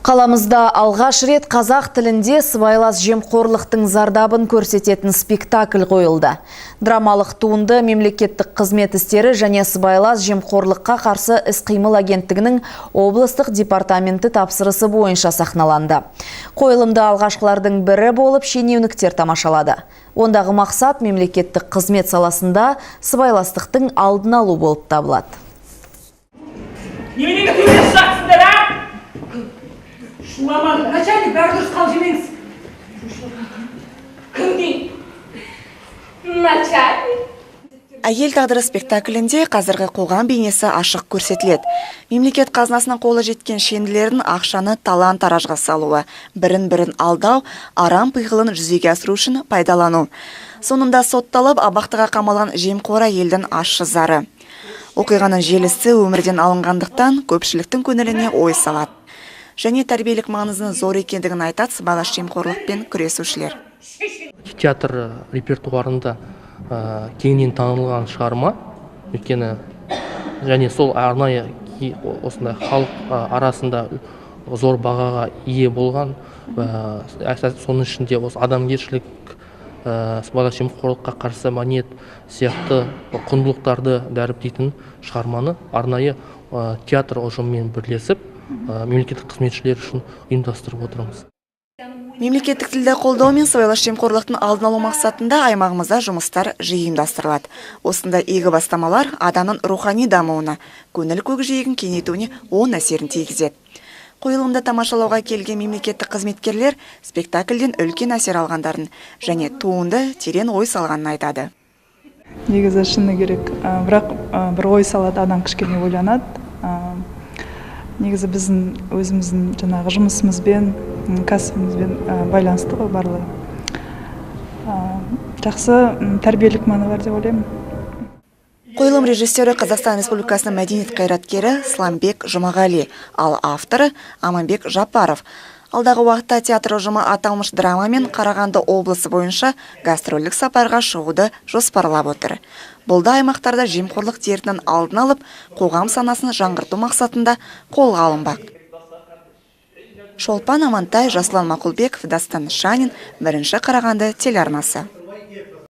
Қаламызда алғаш рет қазақ тілінде сыбайлас жемқорлықтың зардабын көрсететін спектакль қойылды. Драмалық туынды мемлекеттік қызмет істері және сыбайлас жемқорлыққа қарсы іс-қимыл агенттігінің облыстық департаменті тапсырысы бойынша сахналанды. Қойылымды алғашқылардың бірі болып шенеуніктер тамашалады. Ондағы мақсат мемлекеттік қызмет саласында сыбайластықтың алдын алу болып табылады. Начальник, бәрі дұрыс қал жемеңіз. Кім дейін? Начальник. Әйел тағдыры спектаклінде қазіргі қоғам бейнесі ашық көрсетіледі. Мемлекет қазынасының қолы жеткен шенділердің ақшаны талан-таражға салуы, бірін-бірін алдау, арам пиғылын жүзеге асыру үшін пайдалану. Соңында сотталып, абақтыға қамалған жемқор әйелдің ащы зары. Оқиғаның желісі өмірден алынғандықтан көпшіліктің көңіліне ой салады. Және тәрбиелік маңызының зор екендігін айтады сыбайлас жемқорлықпен күресушілер. Театр репертуарында кеңінен танылған шығарма, өйткені және сол арнайы осындай халық арасында зор бағаға ие болған, соның ішінде осы адамгершілік, сыбайлас жемқорлыққа қарсы мәдениет сияқты құндылықтарды дәріптейтін шығарманы арнайы театр ұжымымен бірлесіп мемлекеттік қызметшілер үшін ұйымдастырып отырмыз. Мемлекеттік тілді қолдау мен сыбайлас жемқорлықтың алдын алу мақсатында аймағымызда жұмыстар жиі ұйымдастырылады. Осында игі бастамалар адамның рухани дамуына, көңіл көкжиегін кеңейтуіне оң әсерін тигізеді. Қойылымды тамашалауға келген мемлекеттік қызметкерлер спектакльден үлкен әсер алғандарын және туынды терең ой салғанын айтады. Негізі шыны керек, бірақ бір ой салады, адам кішкене ойланады. Негізі біздің өзіміздің жаңағы жұмысымызбен, кәсібімізбен байланысты ғой барлығы. Жақсы тәрбиелік мәні бар деп ойлаймын. Қойылым режиссері Қазақстан Республикасының мәдениет қайраткері Сламбек Жұмағали, ал авторы Аманбек Жапаров. Алдағы уақытта театр ұжымы аталмыш драмамен Қарағанды облысы бойынша гастрольдік сапарға шығуды жоспарлап отыр. Бұл да аймақтарда жемқорлық дертінің алдын алып, қоғам санасын жаңғырту мақсатында қолға алынбақ. Шолпан Амантай, Жаслан Мақұлбеков, Дастан Шанин, 1 Қарағанды телеарнасы.